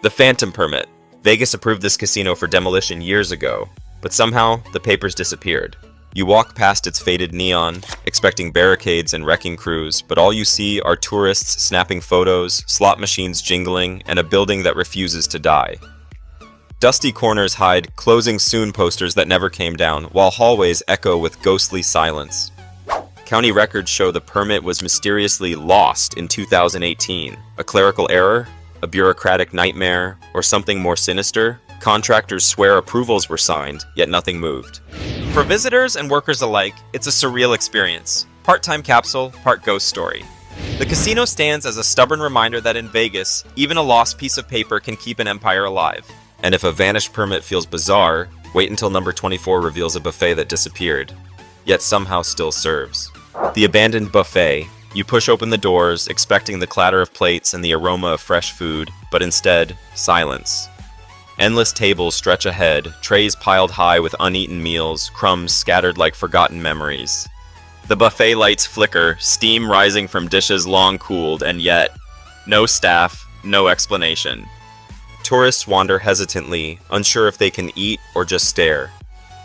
The Phantom Permit. Vegas approved this casino for demolition years ago, but somehow the papers disappeared. You walk past its faded neon, expecting barricades and wrecking crews, but all you see are tourists snapping photos, slot machines jingling, and a building that refuses to die. Dusty corners hide "closing soon" posters that never came down, while hallways echo with ghostly silence. County records show the permit was mysteriously lost in 2018. A clerical error? A bureaucratic nightmare? Or something more sinister? Contractors swear approvals were signed, yet nothing moved. For visitors and workers alike, it's a surreal experience. Part-time capsule, part ghost story. The casino stands as a stubborn reminder that in Vegas, even a lost piece of paper can keep an empire alive. And if a vanished permit feels bizarre, wait until number 24 reveals a buffet that disappeared, yet somehow still serves. The abandoned buffet. You push open the doors, expecting the clatter of plates and the aroma of fresh food, but instead, silence. Endless tables stretch ahead, trays piled high with uneaten meals, crumbs scattered like forgotten memories. The buffet lights flicker, steam rising from dishes long cooled, and yet, no staff, no explanation. Tourists wander hesitantly, unsure if they can eat or just stare.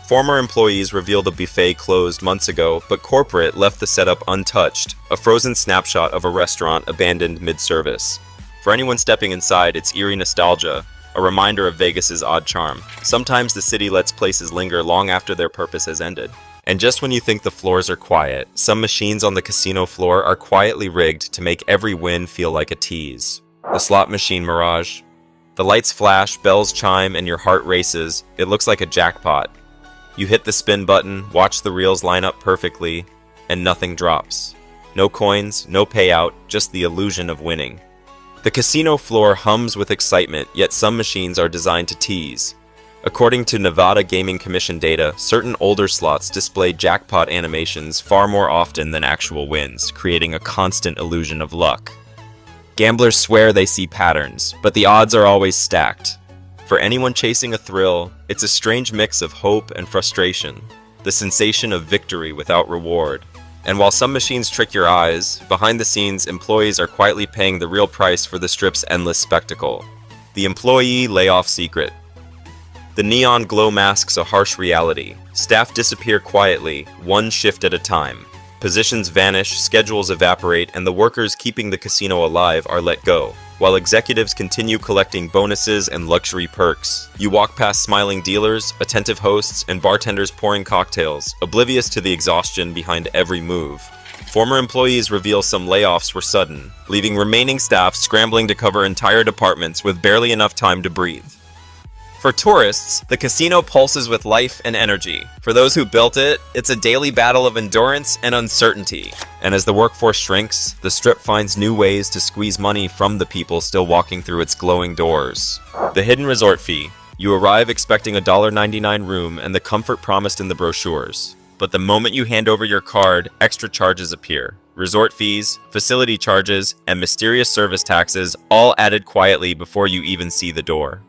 Former employees reveal the buffet closed months ago, but corporate left the setup untouched, a frozen snapshot of a restaurant abandoned mid-service. For anyone stepping inside, it's eerie nostalgia, a reminder of Vegas's odd charm. Sometimes the city lets places linger long after their purpose has ended. And just when you think the floors are quiet, some machines on the casino floor are quietly rigged to make every win feel like a tease. The slot machine mirage. The lights flash, bells chime, and your heart races. It looks like a jackpot. You hit the spin button, watch the reels line up perfectly, and nothing drops. No coins, no payout, just the illusion of winning. The casino floor hums with excitement, yet some machines are designed to tease. According to Nevada Gaming Commission data, certain older slots display jackpot animations far more often than actual wins, creating a constant illusion of luck. Gamblers swear they see patterns, but the odds are always stacked. For anyone chasing a thrill, it's a strange mix of hope and frustration, the sensation of victory without reward. And while some machines trick your eyes, behind the scenes, employees are quietly paying the real price for the strip's endless spectacle. The employee layoff secret. The neon glow masks a harsh reality. Staff disappear quietly, one shift at a time. Positions vanish, schedules evaporate, and the workers keeping the casino alive are let go. While executives continue collecting bonuses and luxury perks, you walk past smiling dealers, attentive hosts, and bartenders pouring cocktails, oblivious to the exhaustion behind every move. Former employees reveal some layoffs were sudden, leaving remaining staff scrambling to cover entire departments with barely enough time to breathe. For tourists, the casino pulses with life and energy. For those who built it, it's a daily battle of endurance and uncertainty. And as the workforce shrinks, the Strip finds new ways to squeeze money from the people still walking through its glowing doors. The hidden resort fee. You arrive expecting a $1.99 room and the comfort promised in the brochures. But the moment you hand over your card, extra charges appear. Resort fees, facility charges, and mysterious service taxes, all added quietly before you even see the door.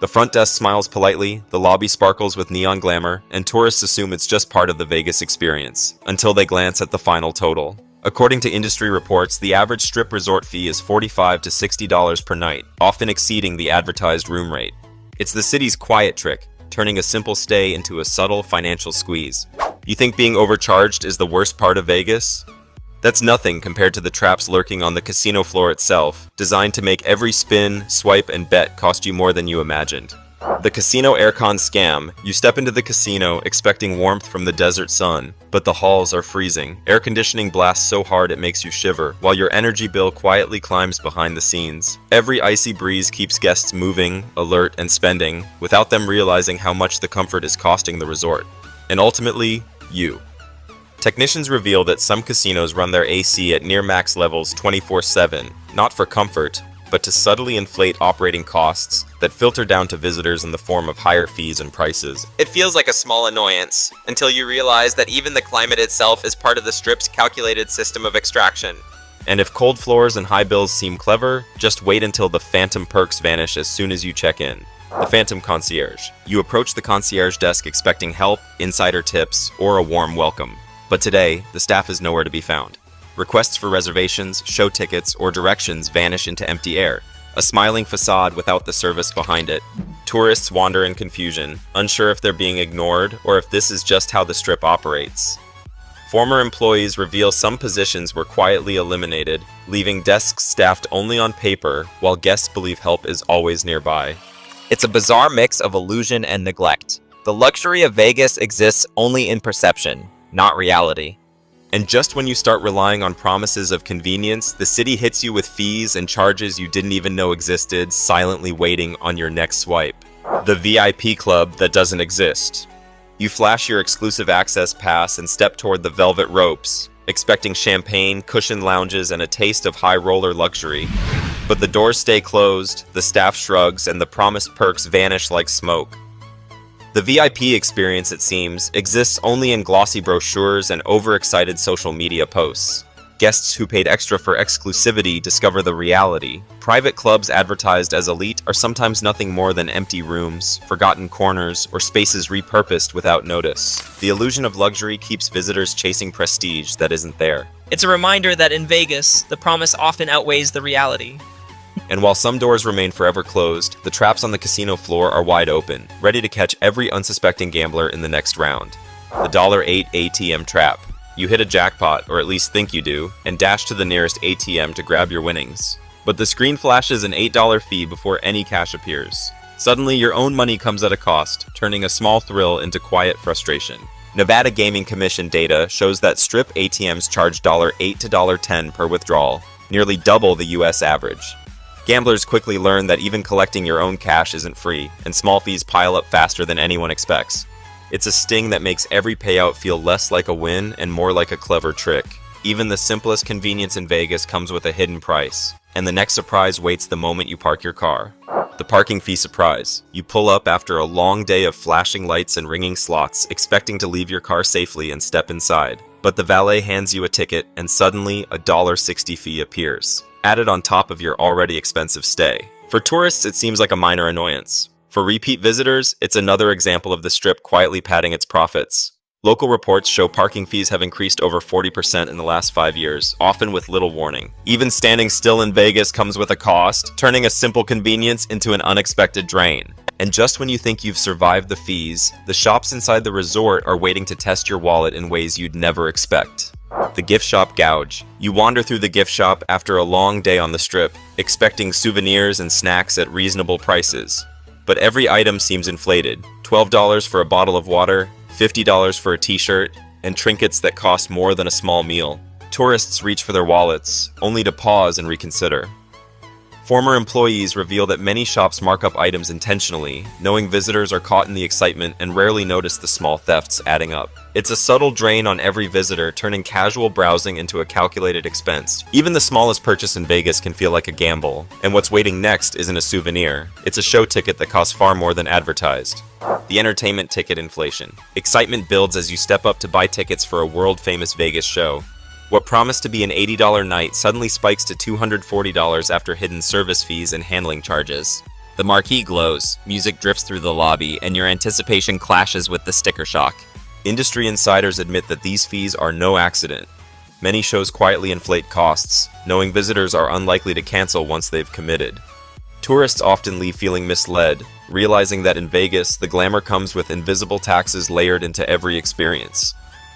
The front desk smiles politely, the lobby sparkles with neon glamour, and tourists assume it's just part of the Vegas experience, until they glance at the final total. According to industry reports, the average Strip resort fee is $45 to $60 per night, often exceeding the advertised room rate. It's the city's quiet trick, turning a simple stay into a subtle financial squeeze. You think being overcharged is the worst part of Vegas? That's nothing compared to the traps lurking on the casino floor itself, designed to make every spin, swipe, and bet cost you more than you imagined. The casino aircon scam. You step into the casino expecting warmth from the desert sun, but the halls are freezing. Air conditioning blasts so hard it makes you shiver, while your energy bill quietly climbs behind the scenes. Every icy breeze keeps guests moving, alert, and spending, without them realizing how much the comfort is costing the resort. And ultimately, you. Technicians reveal that some casinos run their AC at near max levels 24/7, not for comfort, but to subtly inflate operating costs that filter down to visitors in the form of higher fees and prices. It feels like a small annoyance, until you realize that even the climate itself is part of the Strip's calculated system of extraction. And if cold floors and high bills seem clever, just wait until the phantom perks vanish as soon as you check in. The Phantom Concierge. You approach the concierge desk expecting help, insider tips, or a warm welcome. But today, the staff is nowhere to be found. Requests for reservations, show tickets, or directions vanish into empty air. a smiling facade without the service behind it. Tourists wander in confusion, unsure if they're being ignored or if this is just how the Strip operates. Former employees reveal some positions were quietly eliminated, leaving desks staffed only on paper, while guests believe help is always nearby. It's a bizarre mix of illusion and neglect. The luxury of Vegas exists only in perception, not reality. And just when you start relying on promises of convenience, the city hits you with fees and charges you didn't even know existed, silently waiting on your next swipe. The VIP club that doesn't exist. You flash your exclusive access pass and step toward the velvet ropes, expecting champagne, cushioned lounges, and a taste of high roller luxury. But the doors stay closed, the staff shrugs, and the promised perks vanish like smoke. The VIP experience, it seems, exists only in glossy brochures and overexcited social media posts. Guests who paid extra for exclusivity discover the reality. Private clubs advertised as elite are sometimes nothing more than empty rooms, forgotten corners, or spaces repurposed without notice. The illusion of luxury keeps visitors chasing prestige that isn't there. It's a reminder that in Vegas, the promise often outweighs the reality. And while some doors remain forever closed, the traps on the casino floor are wide open, ready to catch every unsuspecting gambler in the next round. The $8 ATM trap. You hit a jackpot, or at least think you do, and dash to the nearest ATM to grab your winnings. But the screen flashes an $8 fee before any cash appears. Suddenly, your own money comes at a cost, turning a small thrill into quiet frustration. Nevada Gaming Commission data shows that Strip ATMs charge $8 to $10 per withdrawal, nearly double the US average. Gamblers quickly learn that even collecting your own cash isn't free, and small fees pile up faster than anyone expects. It's a sting that makes every payout feel less like a win and more like a clever trick. Even the simplest convenience in Vegas comes with a hidden price, and the next surprise waits the moment you park your car. The parking fee surprise. You pull up after a long day of flashing lights and ringing slots, expecting to leave your car safely and step inside. But the valet hands you a ticket, and suddenly a $1.60 fee appears, added on top of your already expensive stay. For tourists, it seems like a minor annoyance. For repeat visitors, it's another example of the Strip quietly padding its profits. Local reports show parking fees have increased over 40% in the last 5 years, often with little warning. Even standing still in Vegas comes with a cost, turning a simple convenience into an unexpected drain. And just when you think you've survived the fees, the shops inside the resort are waiting to test your wallet in ways you'd never expect. The gift shop gouge. You wander through the gift shop after a long day on the Strip, expecting souvenirs and snacks at reasonable prices. But every item seems inflated. $12 for a bottle of water, $50 for a t-shirt, and trinkets that cost more than a small meal. Tourists reach for their wallets, only to pause and reconsider. Former employees reveal that many shops mark up items intentionally, knowing visitors are caught in the excitement and rarely notice the small thefts adding up. It's a subtle drain on every visitor, turning casual browsing into a calculated expense. Even the smallest purchase in Vegas can feel like a gamble, and what's waiting next isn't a souvenir. It's a show ticket that costs far more than advertised. The entertainment ticket inflation. Excitement builds as you step up to buy tickets for a world-famous Vegas show. What promised to be an $80 night suddenly spikes to $240 after hidden service fees and handling charges. The marquee glows, music drifts through the lobby, and your anticipation clashes with the sticker shock. Industry insiders admit that these fees are no accident. Many shows quietly inflate costs, knowing visitors are unlikely to cancel once they've committed. Tourists often leave feeling misled, realizing that in Vegas, the glamour comes with invisible taxes layered into every experience.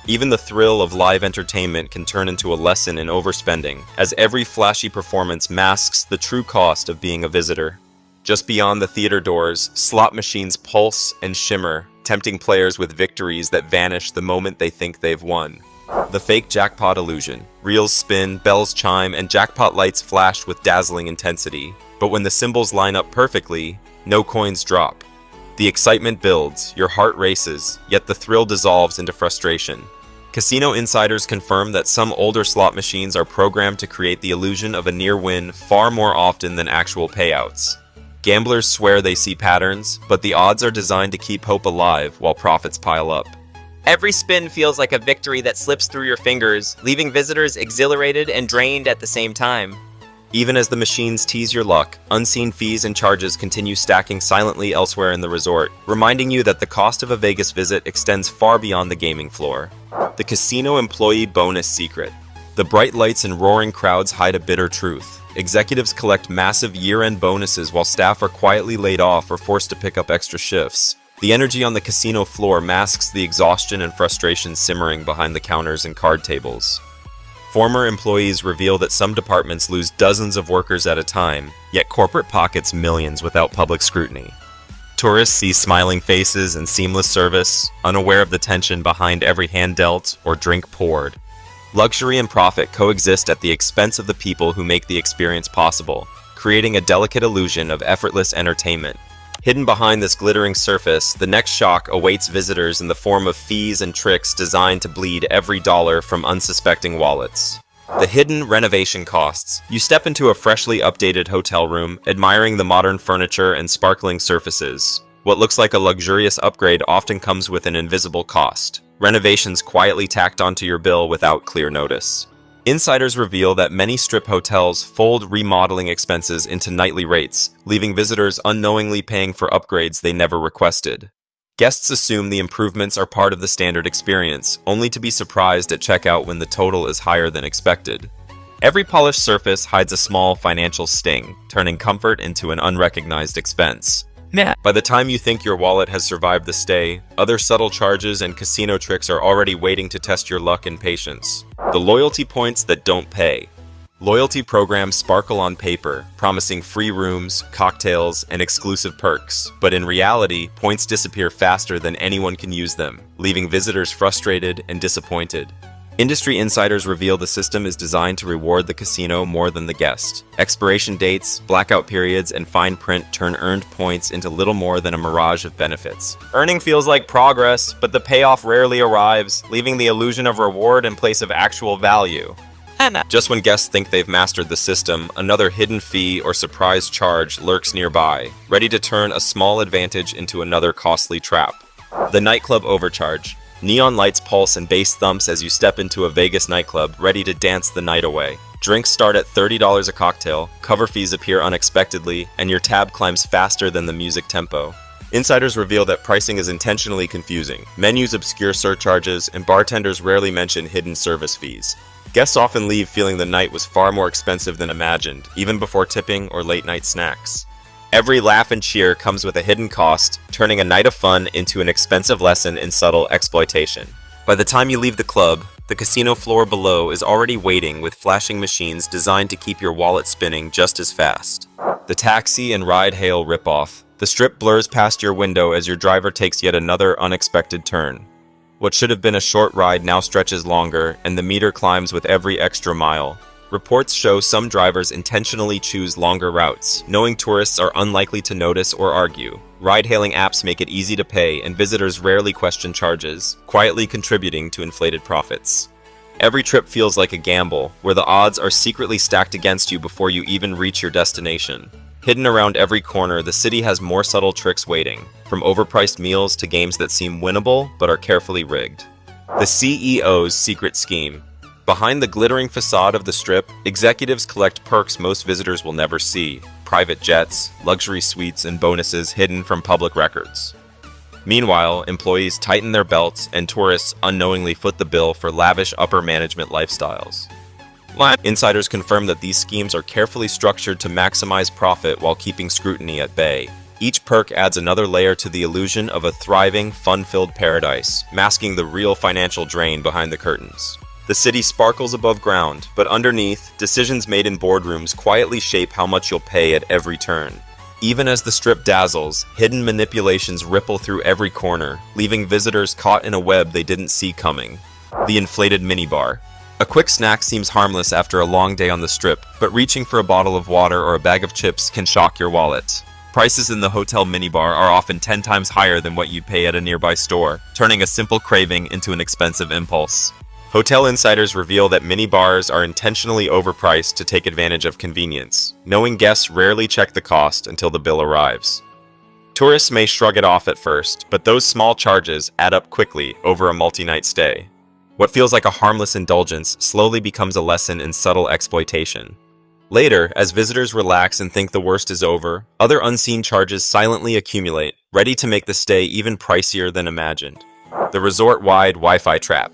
Even the thrill of live entertainment can turn into a lesson in overspending, as every flashy performance masks the true cost of being a visitor. Just beyond the theater doors, slot machines pulse and shimmer, tempting players with victories that vanish the moment they think they've won. The fake jackpot illusion. Reels spin, bells chime, and jackpot lights flash with dazzling intensity. But when the symbols line up perfectly, no coins drop. The excitement builds, your heart races, yet the thrill dissolves into frustration. Casino insiders confirm that some older slot machines are programmed to create the illusion of a near win far more often than actual payouts. Gamblers swear they see patterns, but the odds are designed to keep hope alive while profits pile up. Every spin feels like a victory that slips through your fingers, leaving visitors exhilarated and drained at the same time. Even as the machines tease your luck, unseen fees and charges continue stacking silently elsewhere in the resort, reminding you that the cost of a Vegas visit extends far beyond the gaming floor. The casino employee bonus secret. The bright lights and roaring crowds hide a bitter truth. executives collect massive year-end bonuses while staff are quietly laid off or forced to pick up extra shifts. The energy on the casino floor masks the exhaustion and frustration simmering behind the counters and card tables. Former employees reveal that some departments lose dozens of workers at a time, yet corporate pockets millions without public scrutiny. Tourists see smiling faces and seamless service, unaware of the tension behind every hand dealt or drink poured. Luxury and profit coexist at the expense of the people who make the experience possible, creating a delicate illusion of effortless entertainment. Hidden behind this glittering surface, the next shock awaits visitors in the form of fees and tricks designed to bleed every dollar from unsuspecting wallets. The hidden renovation costs. You step into a freshly updated hotel room, admiring the modern furniture and sparkling surfaces. What looks like a luxurious upgrade often comes with an invisible cost. Renovations quietly tacked onto your bill without clear notice. Insiders reveal that many strip hotels fold remodeling expenses into nightly rates, leaving visitors unknowingly paying for upgrades they never requested. Guests assume the improvements are part of the standard experience, only to be surprised at checkout when the total is higher than expected. Every polished surface hides a small financial sting, turning comfort into an unrecognized expense. By the time you think your wallet has survived the stay, other subtle charges and casino tricks are already waiting to test your luck and patience. The loyalty points that don't pay. Loyalty programs sparkle on paper, promising free rooms, cocktails, and exclusive perks. But in reality, points disappear faster than anyone can use them, leaving visitors frustrated and disappointed. Industry insiders reveal the system is designed to reward the casino more than the guest. Expiration dates, blackout periods, and fine print turn earned points into little more than a mirage of benefits. Earning feels like progress, but the payoff rarely arrives, leaving the illusion of reward in place of actual value. Just when guests think they've mastered the system, another hidden fee or surprise charge lurks nearby, ready to turn a small advantage into another costly trap. The nightclub overcharge. Neon lights pulse and bass thumps as you step into a Vegas nightclub, ready to dance the night away. Drinks start at $30 a cocktail, cover fees appear unexpectedly, and your tab climbs faster than the music tempo. Insiders reveal that pricing is intentionally confusing. Menus obscure surcharges, and bartenders rarely mention hidden service fees. Guests often leave feeling the night was far more expensive than imagined, even before tipping or late-night snacks. Every laugh and cheer comes with a hidden cost, turning a night of fun into an expensive lesson in subtle exploitation. By the time you leave the club, the casino floor below is already waiting with flashing machines designed to keep your wallet spinning just as fast. The taxi and ride-hail ripoff. The strip blurs past your window as your driver takes yet another unexpected turn. What should have been a short ride now stretches longer, and the meter climbs with every extra mile. Reports show some drivers intentionally choose longer routes, knowing tourists are unlikely to notice or argue. Ride-hailing apps make it easy to pay, and visitors rarely question charges, quietly contributing to inflated profits. Every trip feels like a gamble, where the odds are secretly stacked against you before you even reach your destination. Hidden around every corner, the city has more subtle tricks waiting, from overpriced meals to games that seem winnable but are carefully rigged. The CEO's secret scheme. Behind the glittering facade of the strip, executives collect perks most visitors will never see: private jets, luxury suites, and bonuses hidden from public records. Meanwhile, employees tighten their belts and tourists unknowingly foot the bill for lavish upper management lifestyles. Insiders confirm that these schemes are carefully structured to maximize profit while keeping scrutiny at bay. Each perk adds another layer to the illusion of a thriving, fun-filled paradise, masking the real financial drain behind the curtains. The city sparkles above ground, but underneath, decisions made in boardrooms quietly shape how much you'll pay at every turn. Even as the strip dazzles, hidden manipulations ripple through every corner, leaving visitors caught in a web they didn't see coming. The inflated minibar. A quick snack seems harmless after a long day on the strip, but reaching for a bottle of water or a bag of chips can shock your wallet. Prices in the hotel minibar are often 10 times higher than what you'd pay at a nearby store, turning a simple craving into an expensive impulse. Hotel insiders reveal that minibars are intentionally overpriced to take advantage of convenience, knowing guests rarely check the cost until the bill arrives. Tourists may shrug it off at first, but those small charges add up quickly over a multi-night stay. What feels like a harmless indulgence slowly becomes a lesson in subtle exploitation. Later, as visitors relax and think the worst is over, other unseen charges silently accumulate, ready to make the stay even pricier than imagined. The resort-wide Wi-Fi trap.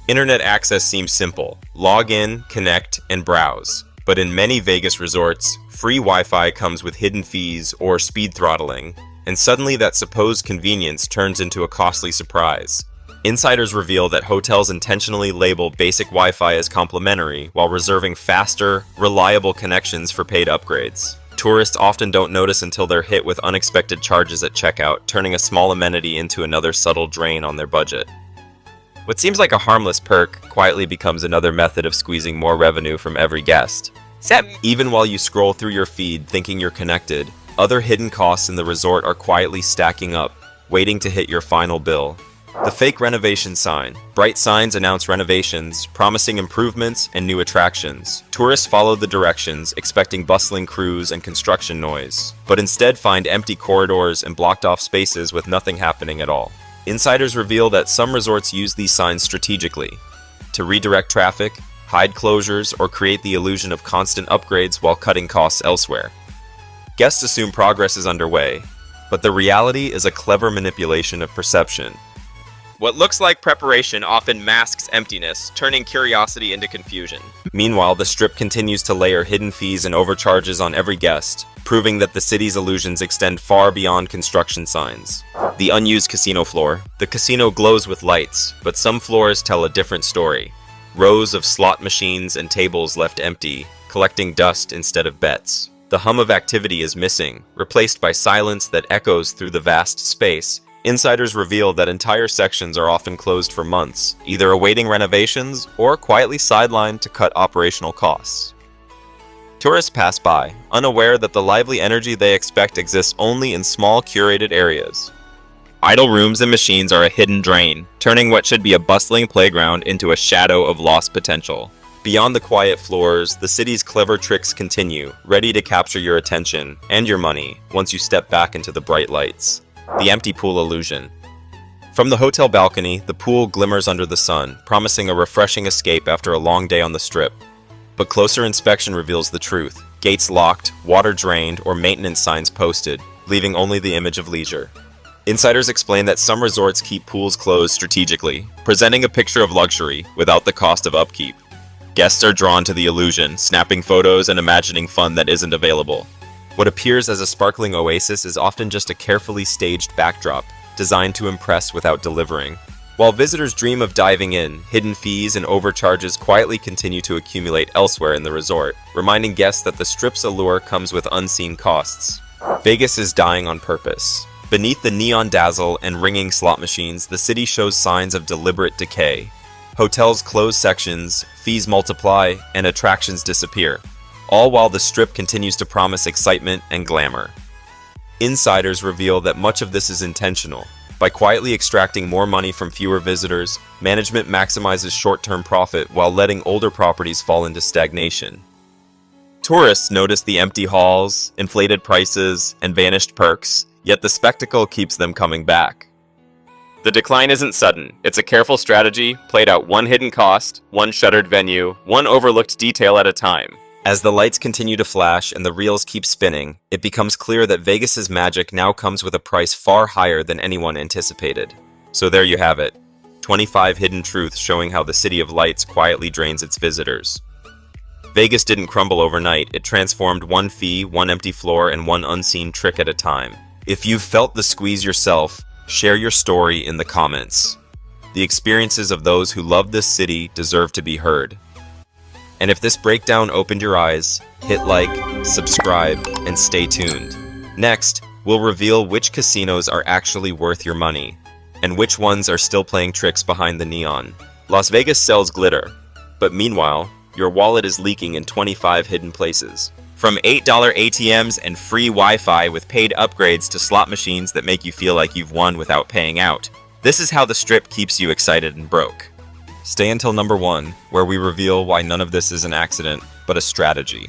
Internet access seems simple. Log in, connect, and browse. But in many Vegas resorts, free Wi-Fi comes with hidden fees or speed throttling, and suddenly that supposed convenience turns into a costly surprise. Insiders reveal that hotels intentionally label basic Wi-Fi as complimentary while reserving faster, reliable connections for paid upgrades. Tourists often don't notice until they're hit with unexpected charges at checkout, turning a small amenity into another subtle drain on their budget. What seems like a harmless perk quietly becomes another method of squeezing more revenue from every guest. Even while you scroll through your feed thinking you're connected, other hidden costs in the resort are quietly stacking up, waiting to hit your final bill. The fake renovation sign. Bright signs announce renovations, promising improvements and new attractions. Tourists follow the directions, expecting bustling crews and construction noise, but instead find empty corridors and blocked-off spaces with nothing happening at all. Insiders reveal that some resorts use these signs strategically to redirect traffic, hide closures, or create the illusion of constant upgrades while cutting costs elsewhere. Guests assume progress is underway, but the reality is a clever manipulation of perception. What looks like preparation often masks emptiness, turning curiosity into confusion. Meanwhile, the Strip continues to layer hidden fees and overcharges on every guest, proving that the city's illusions extend far beyond construction signs. The unused casino floor. The casino glows with lights, but some floors tell a different story. Rows of slot machines and tables left empty, collecting dust instead of bets. The hum of activity is missing, replaced by silence that echoes through the vast space. Insiders reveal that entire sections are often closed for months, either awaiting renovations or quietly sidelined to cut operational costs. Tourists pass by, unaware that the lively energy they expect exists only in small, curated areas. Idle rooms and machines are a hidden drain, turning what should be a bustling playground into a shadow of lost potential. Beyond the quiet floors, the city's clever tricks continue, ready to capture your attention and your money once you step back into the bright lights. The empty pool illusion. From the hotel balcony, the pool glimmers under the sun, promising a refreshing escape after a long day on the Strip. But closer inspection reveals the truth. Gates locked, water drained, or maintenance signs posted, leaving only the image of leisure. Insiders explain that some resorts keep pools closed strategically, presenting a picture of luxury without the cost of upkeep. Guests are drawn to the illusion, snapping photos and imagining fun that isn't available. What appears as a sparkling oasis is often just a carefully staged backdrop, designed to impress without delivering. While visitors dream of diving in, hidden fees and overcharges quietly continue to accumulate elsewhere in the resort, reminding guests that the Strip's allure comes with unseen costs. Vegas is dying on purpose. Beneath the neon dazzle and ringing slot machines, the city shows signs of deliberate decay. Hotels close sections, fees multiply, and attractions disappear, all while the Strip continues to promise excitement and glamour. Insiders reveal that much of this is intentional. By quietly extracting more money from fewer visitors, management maximizes short-term profit while letting older properties fall into stagnation. Tourists notice the empty halls, inflated prices, and vanished perks, yet the spectacle keeps them coming back. The decline isn't sudden. It's a careful strategy, played out one hidden cost, one shuttered venue, one overlooked detail at a time. As the lights continue to flash and the reels keep spinning, it becomes clear that Vegas's magic now comes with a price far higher than anyone anticipated. So there you have it. 25 hidden truths showing how the City of Lights quietly drains its visitors. Vegas didn't crumble overnight. It transformed one fee, one empty floor, and one unseen trick at a time. If you've felt the squeeze yourself, share your story in the comments. The experiences of those who love this city deserve to be heard. And if this breakdown opened your eyes, hit like, subscribe, and stay tuned. Next, we'll reveal which casinos are actually worth your money, and which ones are still playing tricks behind the neon. Las Vegas sells glitter, but meanwhile, your wallet is leaking in 25 hidden places. From $8 ATMs and free Wi-Fi with paid upgrades to slot machines that make you feel like you've won without paying out. This is how the Strip keeps you excited and broke. Stay until number 1, where we reveal why none of this is an accident, but a strategy.